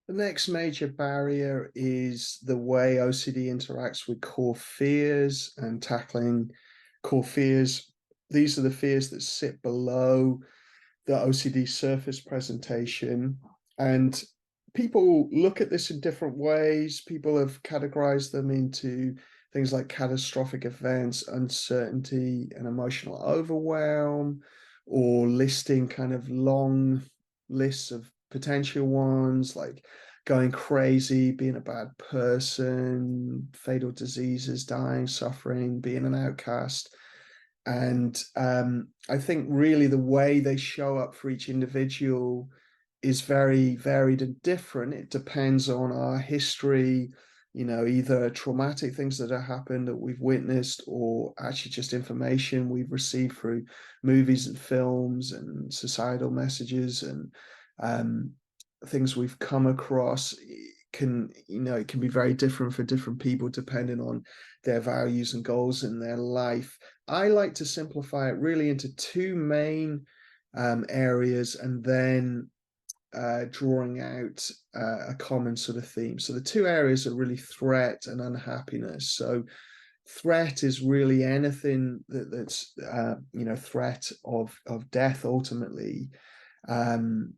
The next major barrier is the way OCD interacts with core fears and tackling core fears. These are the fears that sit below the OCD surface presentation. And people look at this in different ways. People have categorized them into things like catastrophic events, uncertainty, and emotional overwhelm, or listing kind of long lists of potential ones like going crazy, being a bad person, fatal diseases, dying, suffering, being an outcast. And I think really the way they show up for each individual is very varied and different. It depends on our history, either traumatic things that have happened that we've witnessed, or actually just information we've received through movies and films and societal messages and um, things we've come across. It can be very different for different people depending on their values and goals in their life. I like to simplify it really into two main areas, and then drawing out a common sort of theme. So the two areas are really threat and unhappiness. So threat is really anything that's threat of death ultimately, um,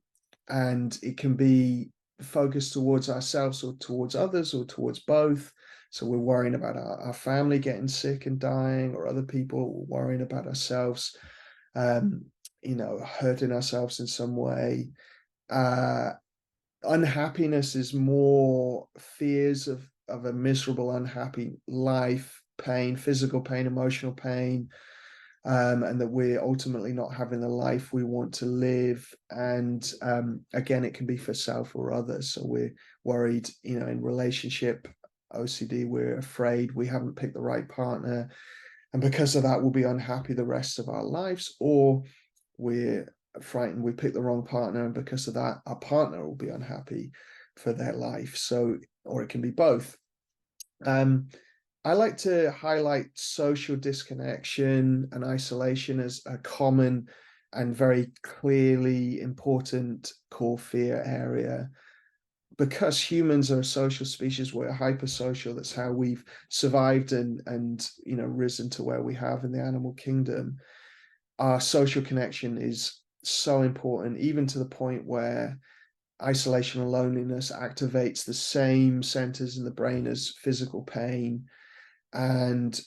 and it can be focused towards ourselves or towards others or towards both. So we're worrying about our family getting sick and dying, or other people worrying about ourselves, um, hurting ourselves in some way. uh, Unhappiness is more fears of a miserable, unhappy life, pain, physical pain, emotional pain, and that we're ultimately not having the life we want to live. And again, it can be for self or others. So we're worried, in relationship OCD, we're afraid we haven't picked the right partner, and because of that, we'll be unhappy the rest of our lives. Or we're frightened we picked the wrong partner, and because of that, our partner will be unhappy for their life. So, or it can be both. Um, I like to highlight social disconnection and isolation as a common and very clearly important core fear area. Because humans are a social species, we're hypersocial. That's how we've survived and risen to where we have in the animal kingdom. Our social connection is so important, even to the point where isolation and loneliness activates the same centers in the brain as physical pain. And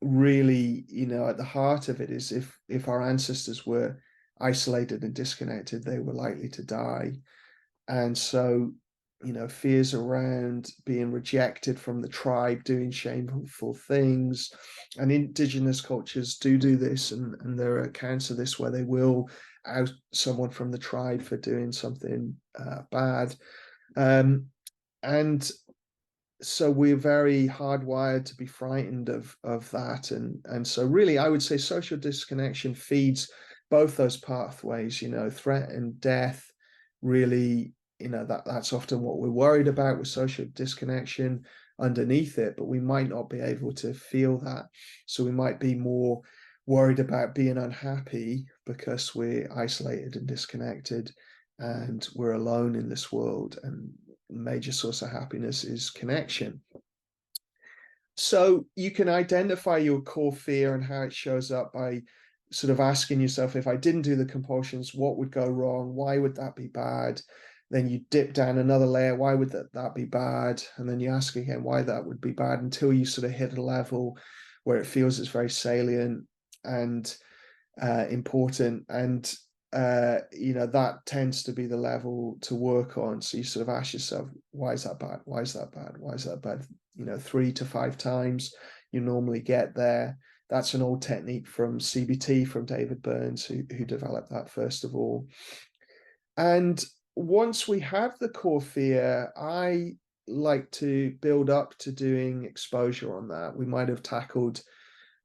really, at the heart of it is, if our ancestors were isolated and disconnected, they were likely to die. And so, fears around being rejected from the tribe, doing shameful things. And indigenous cultures do this, and there are accounts of this where they will out someone from the tribe for doing something bad. Um, and so we're very hardwired to be frightened of that. And so really, I would say social disconnection feeds both those pathways. Threat and death really, that's often what we're worried about, with social disconnection underneath it, but we might not be able to feel that. So we might be more worried about being unhappy because we're isolated and disconnected, and we're alone in this world, and major source of happiness is connection. So you can identify your core fear and how it shows up by sort of asking yourself, if I didn't do the compulsions, what would go wrong? Why would that be bad? Then you dip down another layer. Why would that be bad? And then you ask again why that would be bad, until you sort of hit a level where it feels it's very salient and important. And that tends to be the level to work on. So you sort of ask yourself, why is that bad? Why is that bad? Why is that bad? 3 to 5 times, you normally get there. That's an old technique from CBT, from David Burns, who developed that first of all. And once we have the core fear, I like to build up to doing exposure on that. We might have tackled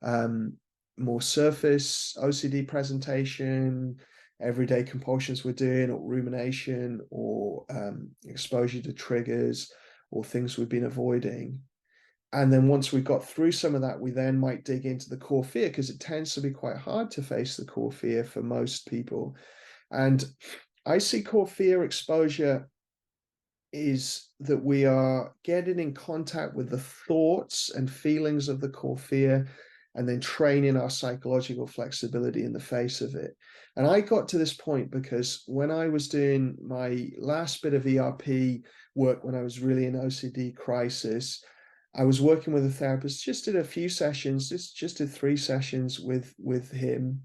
um, more surface OCD presentation, everyday compulsions we're doing, or rumination, or exposure to triggers, or things we've been avoiding. And then once we've got through some of that, we then might dig into the core fear, because it tends to be quite hard to face the core fear for most people. And I see core fear exposure is that we are getting in contact with the thoughts and feelings of the core fear and then training our psychological flexibility in the face of it. And I got to this point because when I was doing my last bit of ERP work, when I was really in OCD crisis, I was working with a therapist, just did a few sessions, just did 3 sessions with him.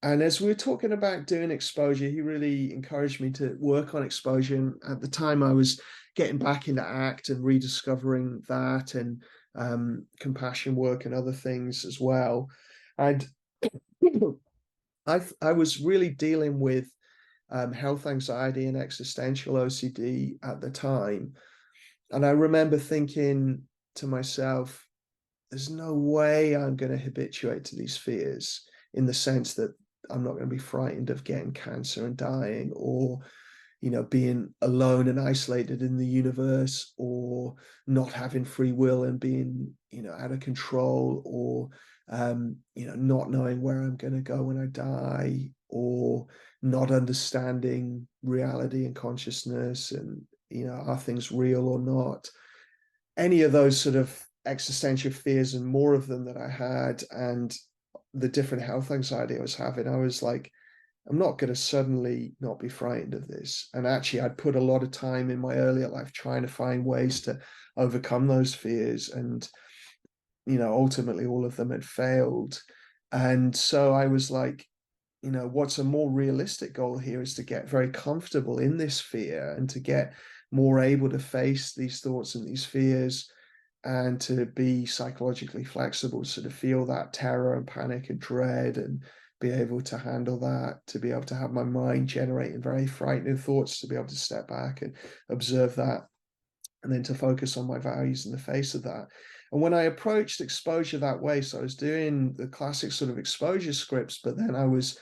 And as we were talking about doing exposure, he really encouraged me to work on exposure. And at the time, I was getting back into ACT and rediscovering that, and compassion work and other things as well. And I was really dealing with health anxiety and existential OCD at the time. And I remember thinking to myself, there's no way I'm going to habituate to these fears, in the sense that I'm not going to be frightened of getting cancer and dying, or being alone and isolated in the universe, or not having free will and being out of control, or not knowing where I'm going to go when I die, or not understanding reality and consciousness, and are things real or not. Any of those sort of existential fears, and more of them that I had, and the different health anxiety I was having, I was like, I'm not going to suddenly not be frightened of this. And actually, I'd put a lot of time in my earlier life trying to find ways to overcome those fears. And, ultimately all of them had failed. And so I was like, what's a more realistic goal here is to get very comfortable in this fear, and to get more able to face these thoughts and these fears, and to be psychologically flexible, so to feel that terror and panic and dread, and be able to handle that, to be able to have my mind generating very frightening thoughts, to be able to step back and observe that, and then to focus on my values in the face of that. And when I approached exposure that way, so I was doing the classic sort of exposure scripts, but then I was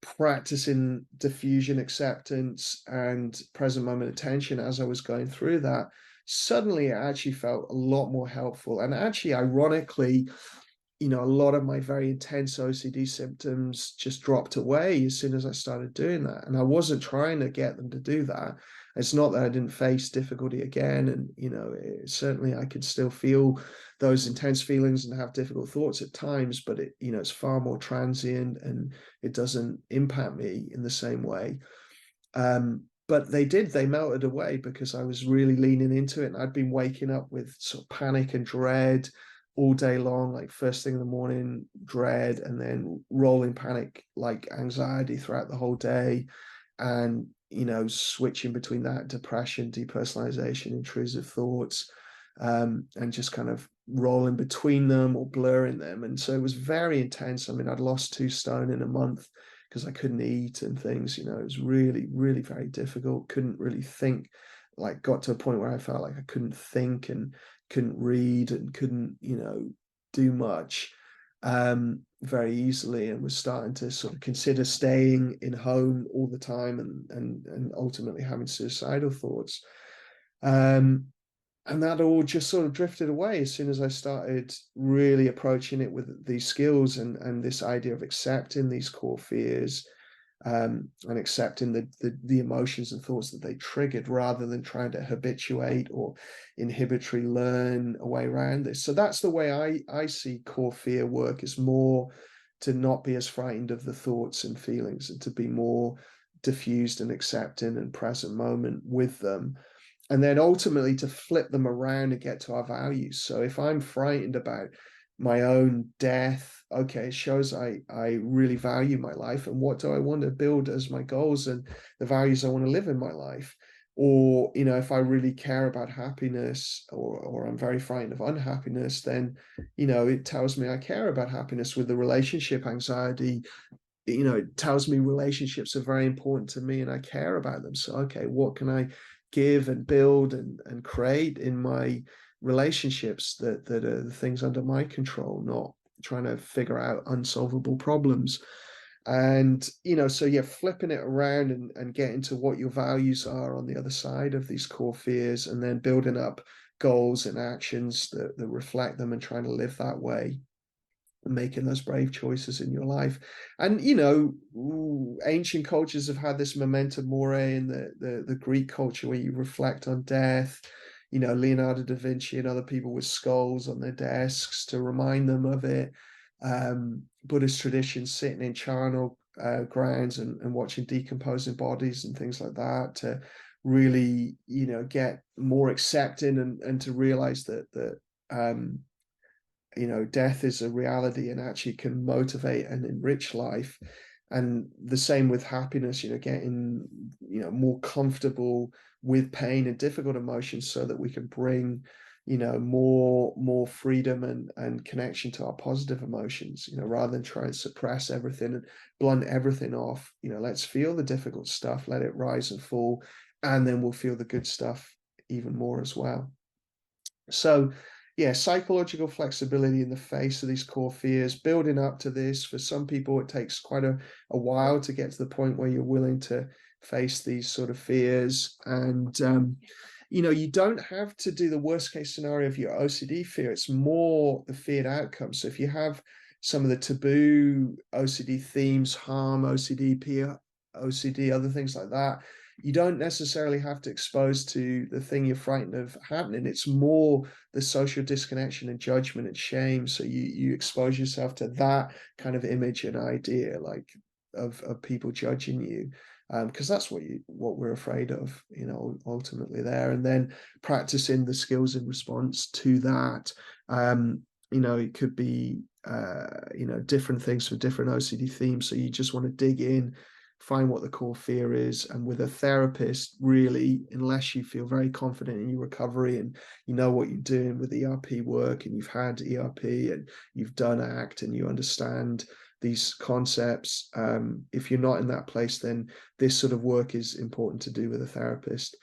practicing diffusion, acceptance, and present moment attention as I was going through that, suddenly it actually felt a lot more helpful. And actually, ironically, a lot of my very intense OCD symptoms just dropped away as soon as I started doing that. And I wasn't trying to get them to do that. It's not that I didn't face difficulty again. And, certainly I could still feel those intense feelings and have difficult thoughts at times, but it's far more transient, and it doesn't impact me in the same way. But they melted away because I was really leaning into it. And I'd been waking up with sort of panic and dread all day long, like first thing in the morning, dread, and then rolling panic, like anxiety throughout the whole day. And, switching between that, depression, depersonalization, intrusive thoughts, and just kind of rolling between them or blurring them. And so it was very intense. I mean, I'd lost 2 stone in a month because I couldn't eat and things. It was really, really very difficult. Couldn't really think. Like, got to a point where I felt like I couldn't think, and couldn't read, and couldn't, do much very easily, and was starting to sort of consider staying in home all the time, and ultimately having suicidal thoughts. Um, and that all just sort of drifted away as soon as I started really approaching it with these skills, and this idea of accepting these core fears, and accepting the emotions and thoughts that they triggered, rather than trying to habituate or inhibitory learn a way around this. So that's the way I see core fear work, is more to not be as frightened of the thoughts and feelings, and to be more diffused and accepting and present moment with them, and then ultimately to flip them around and get to our values. So if I'm frightened about my own death, okay, it shows I really value my life, and what do I want to build as my goals and the values I want to live in my life. Or, if I really care about happiness, or I'm very frightened of unhappiness, then, it tells me I care about happiness. With the relationship anxiety, it tells me relationships are very important to me and I care about them. So, okay, what can I give and build and create in my relationships that are the things under my control, not trying to figure out unsolvable problems. And, so yeah, flipping it around, and getting to what your values are on the other side of these core fears, and then building up goals and actions that reflect them, and trying to live that way. and making those brave choices in your life. And ancient cultures have had this memento mori in the Greek culture, where you reflect on death. Leonardo da Vinci and other people with skulls on their desks to remind them of it. Buddhist traditions, sitting in charnel grounds and watching decomposing bodies and things like that, to really get more accepting, and to realize that death is a reality and actually can motivate and enrich life. And the same with happiness, getting more comfortable with pain and difficult emotions, so that we can bring more freedom and connection to our positive emotions, rather than try and suppress everything and blunt everything off. Let's feel the difficult stuff, let it rise and fall, and then we'll feel the good stuff even more as well. So yeah, psychological flexibility in the face of these core fears, building up to this. For some people, it takes quite a while to get to the point where you're willing to face these sort of fears. And you don't have to do the worst case scenario of your OCD fear. It's more the feared outcome. So if you have some of the taboo OCD themes, harm, OCD, peer OCD, other things like that, you don't necessarily have to expose to the thing you're frightened of happening. It's more the social disconnection and judgment and shame. So you expose yourself to that kind of image and idea, like of people judging you, because that's what we're afraid of, ultimately there. And then practicing the skills in response to that. It could be different things for different OCD themes. So you just want to dig in, find what the core fear is, and with a therapist, really, unless you feel very confident in your recovery and you know what you're doing with ERP work, and you've had ERP and you've done ACT and you understand these concepts, if you're not in that place, then this sort of work is important to do with a therapist.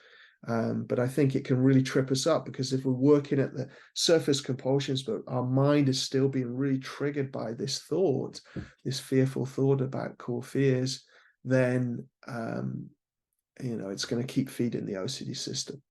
But I think it can really trip us up, because if we're working at the surface compulsions, but our mind is still being really triggered by this thought, this fearful thought about core fears, then it's going to keep feeding the OCD system.